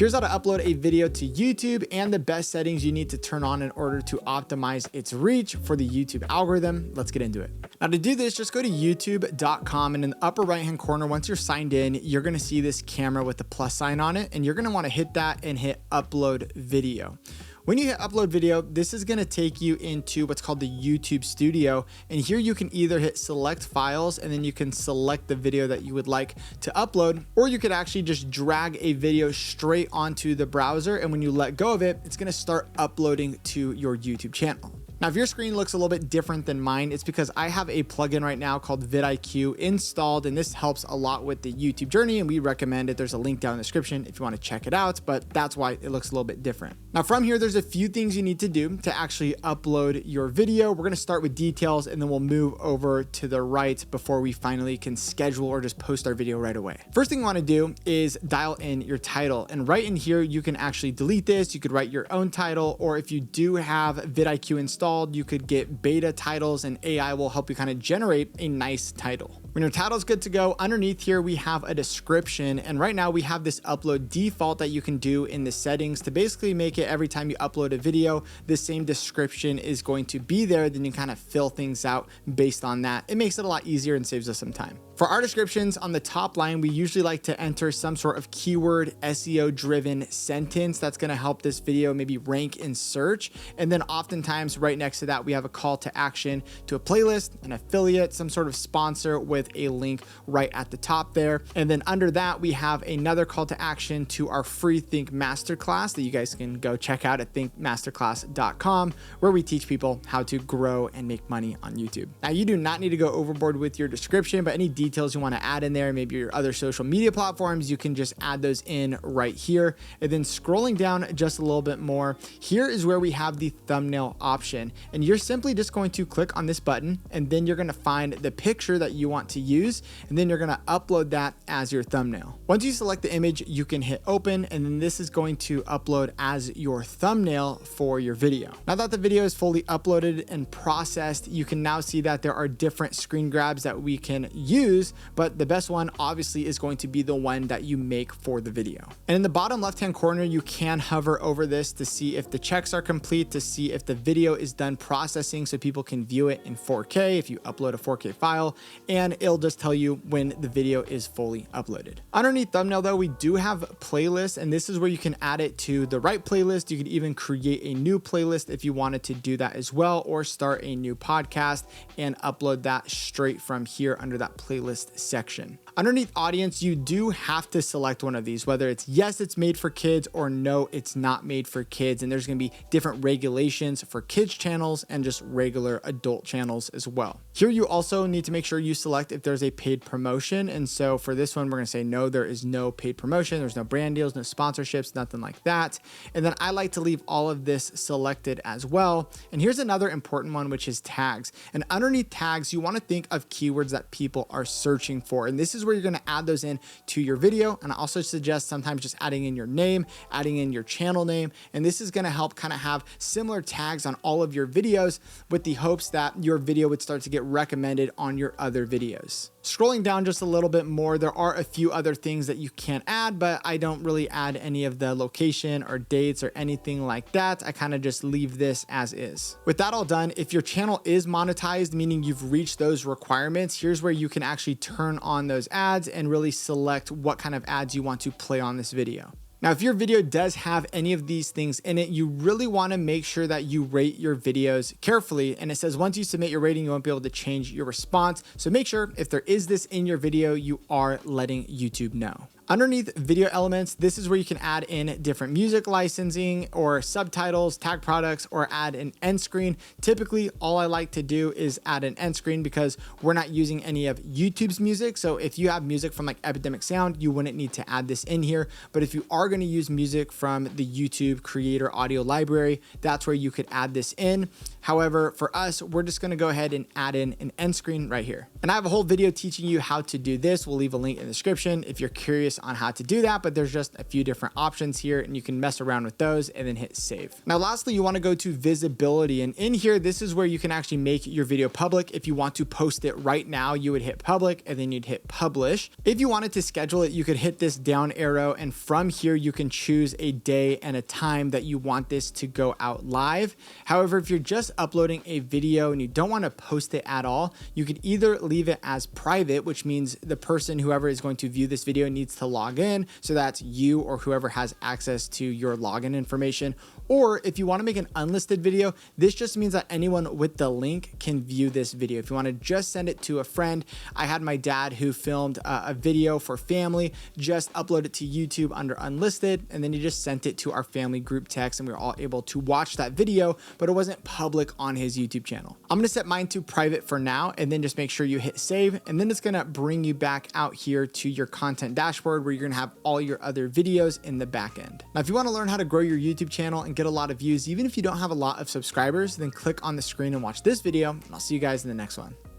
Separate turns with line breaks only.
Here's how to upload a video to YouTube and the best settings you need to turn on in order to optimize its reach for the YouTube algorithm. Let's get into it. Now to do this, just go to youtube.com, and in the upper right hand corner, once you're signed in, you're gonna see this camera with the plus sign on it, and you're gonna wanna hit that and hit upload video. When you hit upload video, this is gonna take you into what's called the YouTube Studio. And here you can either hit select files, and then you can select the video that you would like to upload, or you could actually just drag a video straight onto the browser. And when you let go of it, it's gonna start uploading to your YouTube channel. Now, if your screen looks a little bit different than mine, it's because I have a plugin right now called vidIQ installed, and this helps a lot with the YouTube journey, and we recommend it. There's a link down in the description if you want to check it out, but that's why it looks a little bit different. Now, from here, there's a few things you need to do to actually upload your video. We're going to start with details, and then we'll move over to the right before we finally can schedule or just post our video right away. First thing you want to do is dial in your title, and right in here, you can actually delete this. You could write your own title, or if you do have vidIQ installed, you could get beta titles, and AI will help you kind of generate a nice title. When your title is good to go, underneath here we have a description, and right now we have this upload default that you can do in the settings to basically make it every time you upload a video, the same description is going to be there. Then you kind of fill things out based on that. It makes it a lot easier and saves us some time. For our descriptions on the top line, we usually like to enter some sort of keyword SEO driven sentence that's going to help this video maybe rank in search. And then oftentimes right next to that, we have a call to action to a playlist, an affiliate, some sort of sponsor with a link right at the top there. And then under that, we have another call to action to our free Think Masterclass that you guys can go check out at thinkmasterclass.com, where we teach people how to grow and make money on YouTube. Now, you do not need to go overboard with your description, but any details you want to add in there, maybe your other social media platforms, you can just add those in right here. And then scrolling down just a little bit more, here is where we have the thumbnail option. And you're simply just going to click on this button, and then you're going to find the picture that you want to use, and then you're going to upload that as your thumbnail. Once you select the image, you can hit open, and then this is going to upload as your thumbnail for your video. Now that the video is fully uploaded and processed, you can now see that there are different screen grabs that we can use, but the best one obviously is going to be the one that you make for the video. And in the bottom left-hand corner, you can hover over this to see if the checks are complete, to see if the video is done processing so people can view it in 4K if you upload a 4K file, and it'll just tell you when the video is fully uploaded. Underneath thumbnail though, we do have playlists, and this is where you can add it to the right playlist. You could even create a new playlist if you wanted to do that as well, or start a new podcast and upload that straight from here under that playlist section. Underneath audience, you do have to select one of these, whether it's yes, it's made for kids, or no, it's not made for kids. And there's going to be different regulations for kids channels and just regular adult channels as well. Here you also need to make sure you select if there's a paid promotion. And so for this one, we're going to say no, there is no paid promotion. There's no brand deals, no sponsorships, nothing like that. And then I like to leave all of this selected as well. And here's another important one, which is tags. And underneath tags, you want to think of keywords that people are searching for. And this is where you're going to add those in to your video. And I also suggest sometimes just adding in your name, adding in your channel name. And this is going to help kind of have similar tags on all of your videos, with the hopes that your video would start to get recommended on your other videos. Scrolling down just a little bit more, there are a few other things that you can add, but I don't really add any of the location or dates or anything like that. I kind of just leave this as is. With that all done, if your channel is monetized, meaning you've reached those requirements, here's where you can actually turn on those ads and really select what kind of ads you want to play on this video. Now, if your video does have any of these things in it, you really want to make sure that you rate your videos carefully. And it says once you submit your rating, you won't be able to change your response. So make sure if there is this in your video, you are letting YouTube know. Underneath video elements, this is where you can add in different music licensing or subtitles, tag products, or add an end screen. Typically, all I like to do is add an end screen because we're not using any of YouTube's music. So if you have music from like Epidemic Sound, you wouldn't need to add this in here. But if you are going to use music from the YouTube Creator Audio Library, that's where you could add this in. However, for us, we're just going to go ahead and add in an end screen right here. And I have a whole video teaching you how to do this. We'll leave a link in the description if you're curious curious on how to do that, but there's just a few different options here and you can mess around with those and then hit save. Now, lastly, you want to go to visibility, and in here, this is where you can actually make your video public. If you want to post it right now, you would hit public and then you'd hit publish. If you wanted to schedule it, you could hit this down arrow, and from here, you can choose a day and a time that you want this to go out live. However, if you're just uploading a video and you don't want to post it at all, you could either leave it as private, which means the person, whoever is going to view this video, needs to log in. So that's you or whoever has access to your login information. Or if you want to make an unlisted video, this just means that anyone with the link can view this video. If you want to just send it to a friend, I had my dad who filmed a video for family, just upload it to YouTube under unlisted, and then he just sent it to our family group text, and we were all able to watch that video, but it wasn't public on his YouTube channel. I'm going to set mine to private for now, and then just make sure you hit save, and then it's going to bring you back out here to your content dashboard where you're going to have all your other videos in the back end. Now, if you want to learn how to grow your YouTube channel and get a lot of views, even if you don't have a lot of subscribers, then click on the screen and watch this video, and I'll see you guys in the next one.